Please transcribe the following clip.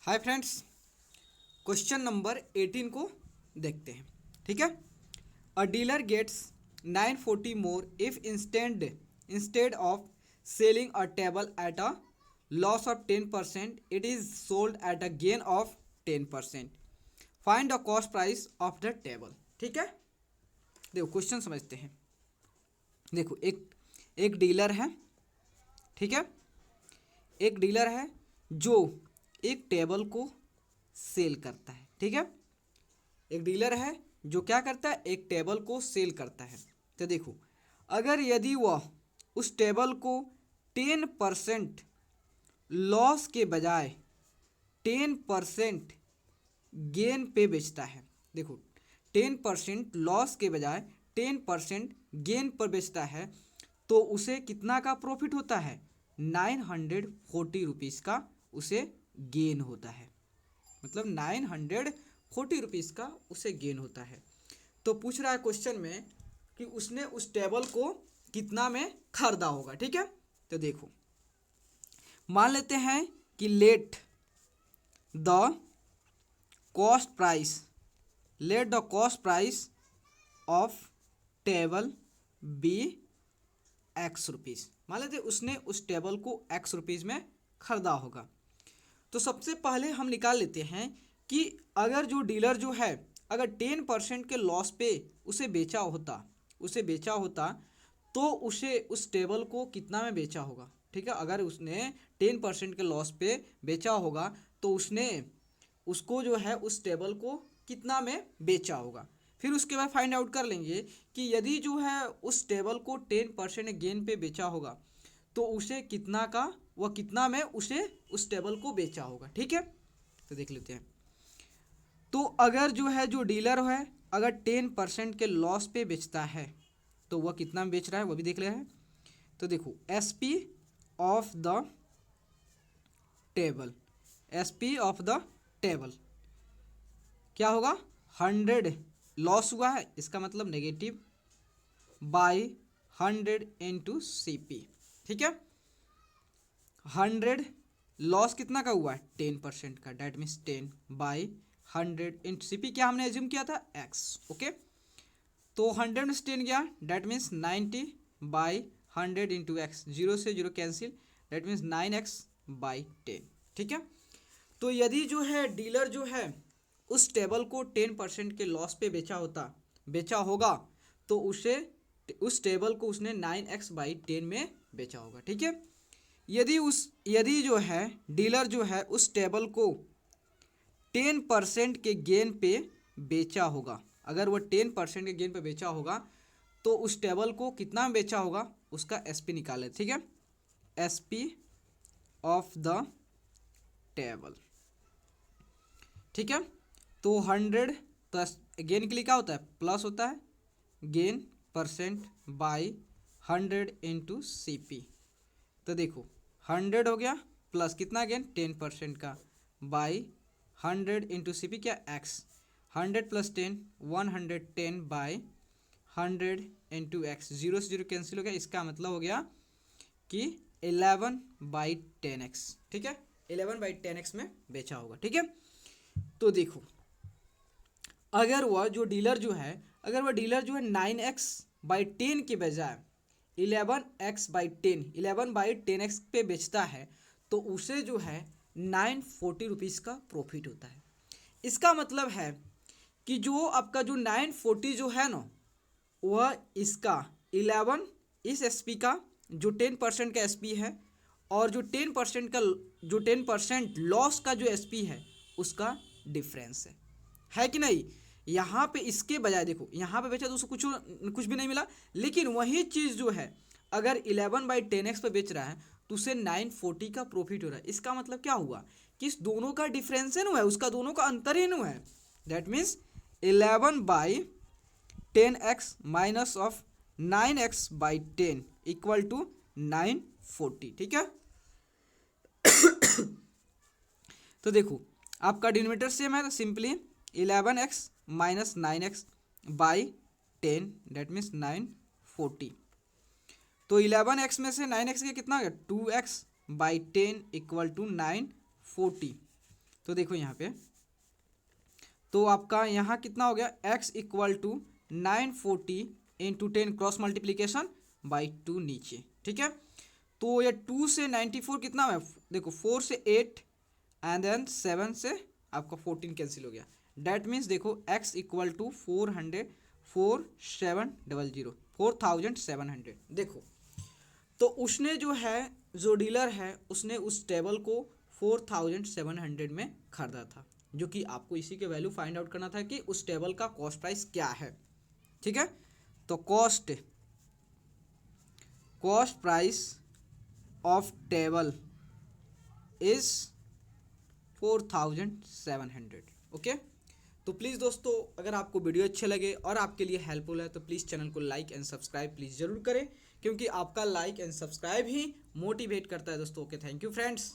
Hi friends, question number 18 को देखते हैं। ठीक है। A dealer gets 940 more if instead of selling a table at a loss of 10% it is sold at a gain of 10%। Find the cost price of the table. ठीक है। देखो question समझते हैं। देखो एक एक डीलर है। ठीक है। एक डीलर है जो एक टेबल को सेल करता है। ठीक है। एक डीलर है जो क्या करता है, एक टेबल को सेल करता है। तो देखो, अगर यदि वह उस टेबल को 10% लॉस के बजाय 10% गेन पे बेचता है। देखो, 10% लॉस के बजाय 10% गेन पर बेचता है तो उसे कितना का प्रॉफिट होता है? 940 रुपीज़ का उसे गेन होता है। मतलब 940 रुपीज़ का उसे गेन होता है। तो पूछ रहा है क्वेश्चन में कि उसने उस टेबल को कितना में खरीदा होगा। ठीक है। तो देखो, मान लेते हैं कि let the cost price of table be X rupees. मान लेते उसने उस टेबल को एक्स रुपीज़ में खरीदा होगा। तो सबसे पहले हम निकाल लेते हैं कि अगर जो डीलर जो है, अगर 10% के लॉस पे उसे बेचा होता तो उसे उस टेबल को कितना में बेचा होगा। ठीक है। अगर उसने 10% के लॉस पे बेचा होगा तो उसने उसको जो है उस टेबल को कितना में बेचा होगा। फिर उसके बाद फाइंड आउट कर लेंगे कि यदि जो है उस टेबल को 10% गेन पे बेचा होगा तो उसे कितना का, वह कितना में उसे उस टेबल को बेचा होगा। ठीक है। तो देख लेते हैं। तो अगर जो है जो डीलर है, अगर 10% के लॉस पे बेचता है तो वह कितना में बेच रहा है वो भी देख ले रहे हैं। तो देखो, S P of the table क्या होगा? 100 लॉस हुआ है, इसका मतलब negative by 100 into C P. ठीक है। 100 लॉस कितना का हुआ है? 10% का, that means 10 by 100 into C P. क्या हमने एज्यूम किया था? एक्स। ओके। तो 100 में 10 गया, that means 90 by 100 into x. 0 से 0 cancel, that means 9x by 10। ठीक है। तो यदि जो है डीलर जो है उस टेबल को 10% के लॉस पे बेचा होगा तो उस टेबल को उसने 9x बाई 10 में बेचा होगा। ठीक है। यदि जो है डीलर जो है उस टेबल को 10% के गेन पे बेचा होगा, अगर वो 10% के गेन पे बेचा होगा तो उस टेबल को कितना में बेचा होगा, उसका एसपी निकाले। ठीक है। SP of the table. ठीक है। तो 100 प्लस गेन के लिए क्या होता है? प्लस होता है, gain percent by 100 into C P. तो देखो 100 हो गया प्लस कितना गेन? 10% का, बाई 100 इंटू सी पी क्या? X. 100 plus 10 110 by 100 into x. 0 से 0 कैंसिल हो गया, इसका मतलब हो गया कि 11 बाई 10x। ठीक है। 11 बाई 10x में बेचा होगा। ठीक है। तो देखो, अगर वह जो डीलर जो है, अगर वह डीलर जो है 9x बाई 10 के बजाय 11x बाई 10, 11 बाई 10x पे बेचता है तो उसे जो है 940 रुपीज़ का प्रॉफिट होता है। इसका मतलब है कि जो आपका जो 940 जो है ना, वह इसका 11 इस एसपी का जो 10% का एसपी है और जो 10% लॉस का जो एसपी है उसका डिफरेंस है कि नहीं। यहाँ पे इसके बजाय देखो, यहाँ पे बेचा तो उसको कुछ भी नहीं मिला, लेकिन वही चीज़ जो है अगर 11 बाई 10x पे बेच रहा है तो उसे 940 का प्रॉफिट हो रहा है। इसका मतलब क्या हुआ कि इस दोनों का डिफरेंस है ना, है उसका दोनों का अंतर ही नहीं है। दैट मीन्स 11 बाई 10x minus of 9x by 10 equal to 940। ठीक है। तो देखो, आपका डिनोमिनेटर सेम है तो simply 11x minus 9x by 10 that means 940। तो 11x में से 9x का कितना हो गया? 2x by 10 equal to 940। तो देखो यहाँ पे, तो आपका यहाँ कितना हो गया, x equal to 940 into 10 cross multiplication by 2 नीचे, ठीक है। तो ये 2 से 94 कितना है, देखो 4 से 8 एंड देन 7 से आपका 14 कैंसिल हो गया। डैट मीन्स देखो x इक्वल टू 4700, देखो तो उसने जो है, जो डीलर है उसने उस टेबल को 4700 में खरीदा था, जो कि आपको इसी के वैल्यू फाइंड आउट करना था कि उस टेबल का कॉस्ट प्राइस क्या है, ठीक है। तो cost price of table is 4700, okay. तो प्लीज़ दोस्तों, अगर आपको वीडियो अच्छे लगे और आपके लिए हेल्पफुल है तो प्लीज़ चैनल को लाइक एंड सब्सक्राइब प्लीज़ ज़रूर करें, क्योंकि आपका like and subscribe he motivate करता है दोस्तों। Okay, thank you friends.